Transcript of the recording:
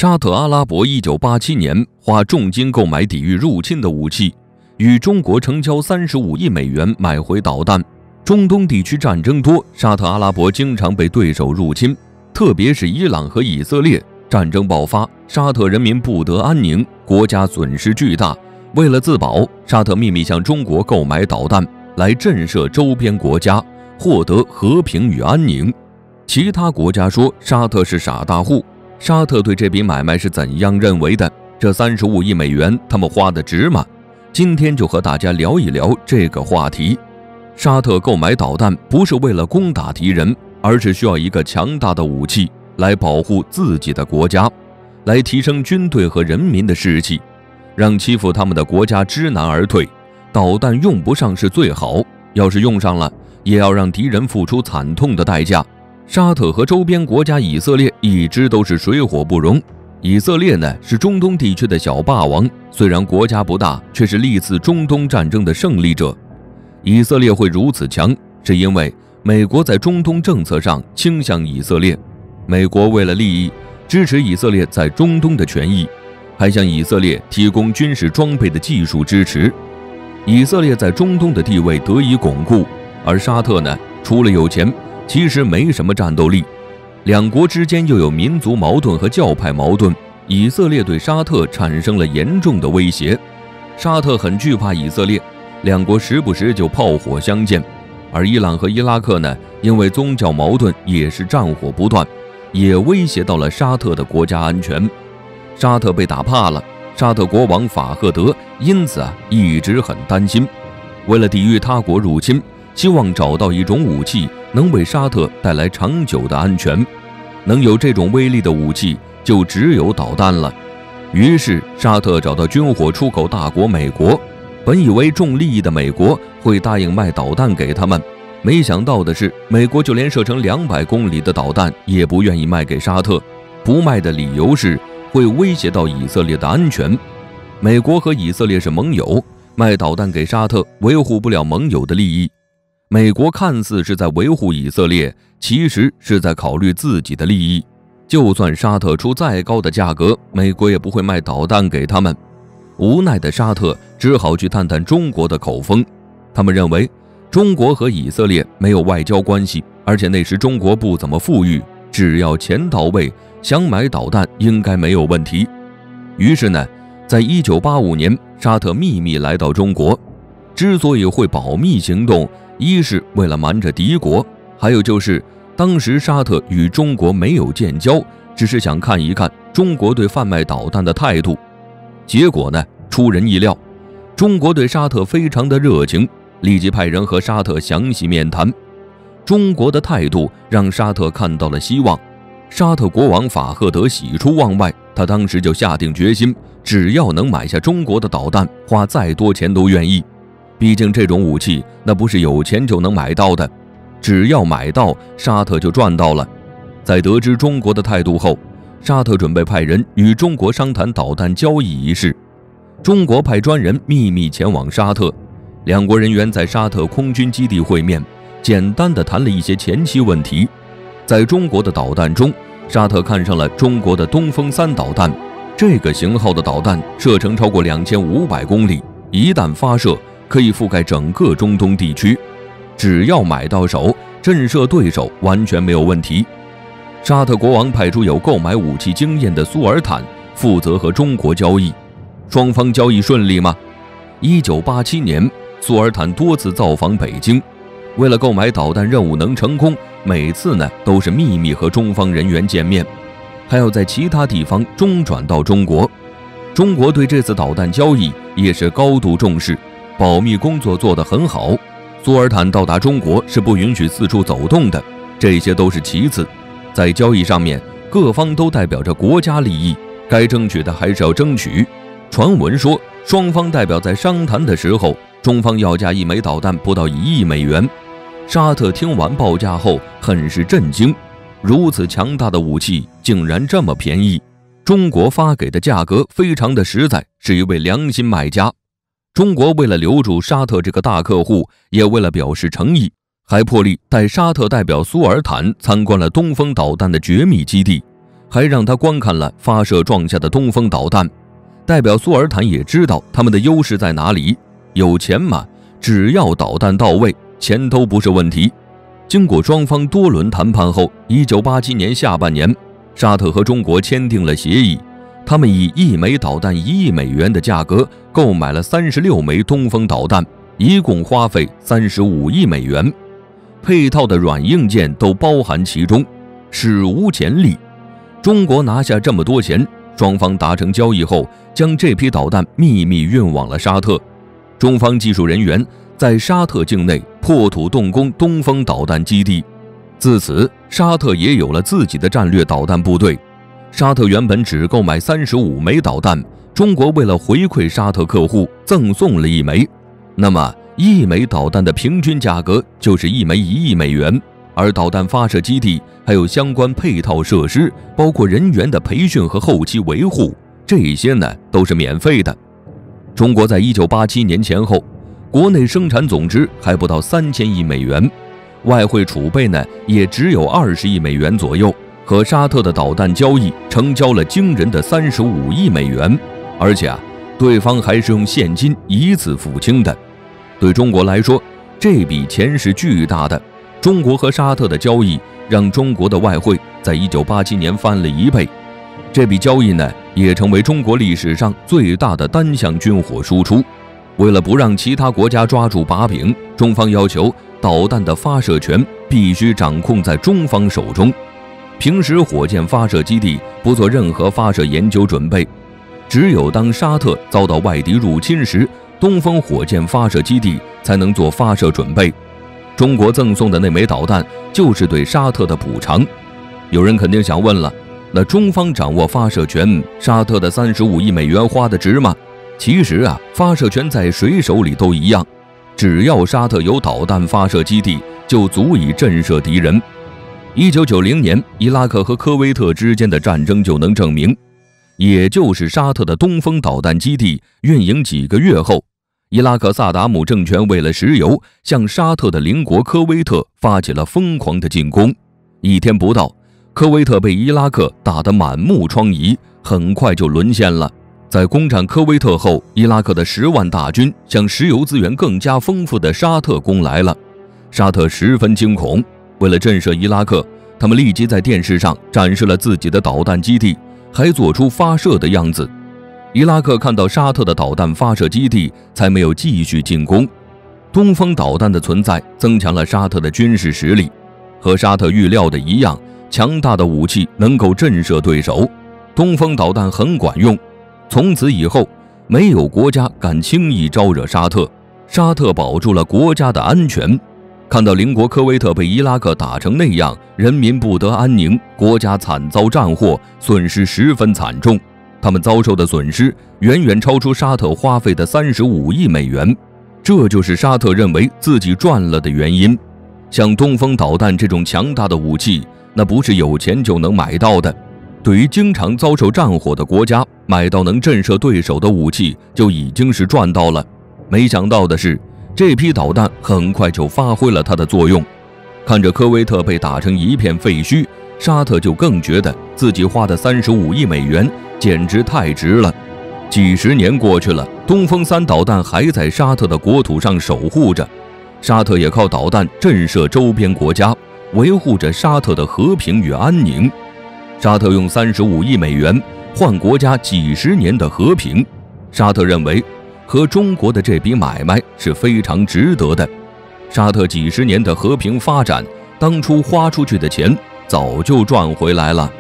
沙特阿拉伯1987年花重金购买抵御入侵的武器，与中国成交35亿美元买回导弹。中东地区战争多，沙特阿拉伯经常被对手入侵，特别是伊朗和以色列。战争爆发，沙特人民不得安宁，国家损失巨大。为了自保，沙特秘密向中国购买导弹，来震慑周边国家，获得和平与安宁。其他国家说沙特是傻大户，沙特对这笔买卖是怎样认为的？这35亿美元他们花得值吗？今天就和大家聊一聊这个话题。沙特购买导弹不是为了攻打敌人，而是需要一个强大的武器来保护自己的国家，来提升军队和人民的士气，让欺负他们的国家知难而退。导弹用不上是最好，要是用上了，也要让敌人付出惨痛的代价。沙特和周边国家以色列一直都是水火不容。以色列呢是中东地区的小霸王，虽然国家不大，却是历次中东战争的胜利者。以色列会如此强，是因为美国在中东政策上倾向以色列。美国为了利益，支持以色列在中东的权益，还向以色列提供军事装备的技术支持。以色列在中东的地位得以巩固，而沙特呢，除了有钱，其实没什么战斗力。两国之间又有民族矛盾和教派矛盾，以色列对沙特产生了严重的威胁。沙特很惧怕以色列，两国时不时就炮火相见。而伊朗和伊拉克呢，因为宗教矛盾也是战火不断，也威胁到了沙特的国家安全。沙特被打怕了，沙特国王法赫德因此一直很担心。为了抵御他国入侵，希望找到一种武器能为沙特带来长久的安全。能有这种威力的武器，就只有导弹了。于是沙特找到军火出口大国美国，本以为重利益的美国会答应卖导弹给他们，没想到的是，美国就连射程200公里的导弹也不愿意卖给沙特，不卖的理由是会威胁到以色列的安全。美国和以色列是盟友，卖导弹给沙特维护不了盟友的利益。美国看似是在维护以色列，其实是在考虑自己的利益。就算沙特出再高的价格，美国也不会卖导弹给他们。无奈的沙特只好去探探中国的口风，他们认为中国和以色列没有外交关系，而且那时中国不怎么富裕，只要钱到位，想买导弹应该没有问题。于是呢，在1985年，沙特秘密来到中国。之所以会保密行动，一是为了瞒着敌国，还有就是当时沙特与中国没有建交，只是想看一看中国对贩卖导弹的态度。结果呢，出人意料，中国对沙特非常的热情，立即派人和沙特详细面谈。中国的态度让沙特看到了希望，沙特国王法赫德喜出望外，他当时就下定决心，只要能买下中国的导弹，花再多钱都愿意。毕竟这种武器那不是有钱就能买到的，只要买到，沙特就赚到了。在得知中国的态度后，沙特准备派人与中国商谈导弹交易一事。中国派专人秘密前往沙特，两国人员在沙特空军基地会面，简单的谈了一些前期问题。在中国的导弹中，沙特看上了中国的东风3导弹，这个型号的导弹射程超过2500公里，一旦发射可以覆盖整个中东地区，只要买到手，震慑对手完全没有问题。沙特国王派出有购买武器经验的苏尔坦负责和中国交易。双方交易顺利吗？1987年，苏尔坦多次造访北京，为了购买导弹任务能成功，每次呢都是秘密和中方人员见面，还要在其他地方中转到中国。中国对这次导弹交易也是高度重视，保密工作做得很好。苏尔坦到达中国是不允许四处走动的，这些都是其次。在交易上面，各方都代表着国家利益，该争取的还是要争取。传闻说，双方代表在商谈的时候，中方要价1枚导弹不到1亿美元。沙特听完报价后很是震惊，如此强大的武器竟然这么便宜。中国发给的价格非常的实在，是一位良心买家。中国为了留住沙特这个大客户，也为了表示诚意，还破例带沙特代表苏尔坦参观了东风导弹的绝密基地，还让他观看了发射撞下的东风导弹。代表苏尔坦也知道他们的优势在哪里，有钱嘛，只要导弹到位，钱都不是问题。经过双方多轮谈判后，1987年下半年，沙特和中国签订了协议，他们以1枚导弹1亿美元的价格购买了36枚东风导弹，一共花费35亿美元，配套的软硬件都包含其中，史无前例。中国拿下这么多钱，双方达成交易后，将这批导弹秘密运往了沙特。中方技术人员在沙特境内破土动工东风导弹基地，自此沙特也有了自己的战略导弹部队。沙特原本只购买35枚导弹，中国为了回馈沙特客户，赠送了1枚。那么1枚导弹的平均价格就是1枚1亿美元，而导弹发射基地还有相关配套设施，包括人员的培训和后期维护，这些呢都是免费的。中国在1987年前后，国内生产总值还不到3000亿美元，外汇储备呢也只有20亿美元左右，和沙特的导弹交易成交了惊人的35亿美元，而且对方还是用现金一次付清的。对中国来说，这笔钱是巨大的。中国和沙特的交易让中国的外汇在1987年翻了1倍，这笔交易呢也成为中国历史上最大的单项军火输出。为了不让其他国家抓住把柄，中方要求导弹的发射权必须掌控在中方手中。平时火箭发射基地不做任何发射研究准备，只有当沙特遭到外敌入侵时，东风火箭发射基地才能做发射准备。中国赠送的那枚导弹就是对沙特的补偿。有人肯定想问了，那中方掌握发射权，沙特的35亿美元花得值吗？其实发射权在谁手里都一样，只要沙特有导弹发射基地，就足以震慑敌人。1990年，伊拉克和科威特之间的战争就能证明。也就是沙特的东风导弹基地运营几个月后，伊拉克萨达姆政权为了石油，向沙特的邻国科威特发起了疯狂的进攻。1天不到，科威特被伊拉克打得满目疮痍，很快就沦陷了。在攻占科威特后，伊拉克的10万大军向石油资源更加丰富的沙特攻来了。沙特十分惊恐，为了震慑伊拉克，他们立即在电视上展示了自己的导弹基地，还做出发射的样子。伊拉克看到沙特的导弹发射基地，才没有继续进攻。东风导弹的存在增强了沙特的军事实力，和沙特预料的一样，强大的武器能够震慑对手。东风导弹很管用，从此以后，没有国家敢轻易招惹沙特，沙特保住了国家的安全。看到邻国科威特被伊拉克打成那样，人民不得安宁，国家惨遭战祸，损失十分惨重。他们遭受的损失远远超出沙特花费的35亿美元，这就是沙特认为自己赚了的原因。像东风导弹这种强大的武器，那不是有钱就能买到的。对于经常遭受战火的国家，买到能震慑对手的武器就已经是赚到了。没想到的是，这批导弹很快就发挥了它的作用。看着科威特被打成一片废墟，沙特就更觉得自己花的35亿美元简直太值了。几十年过去了，东风3导弹还在沙特的国土上守护着，沙特也靠导弹震慑周边国家，维护着沙特的和平与安宁。沙特用35亿美元换国家几十年的和平，沙特认为和中国的这笔买卖是非常值得的。沙特几十年的和平发展，当初花出去的钱早就赚回来了。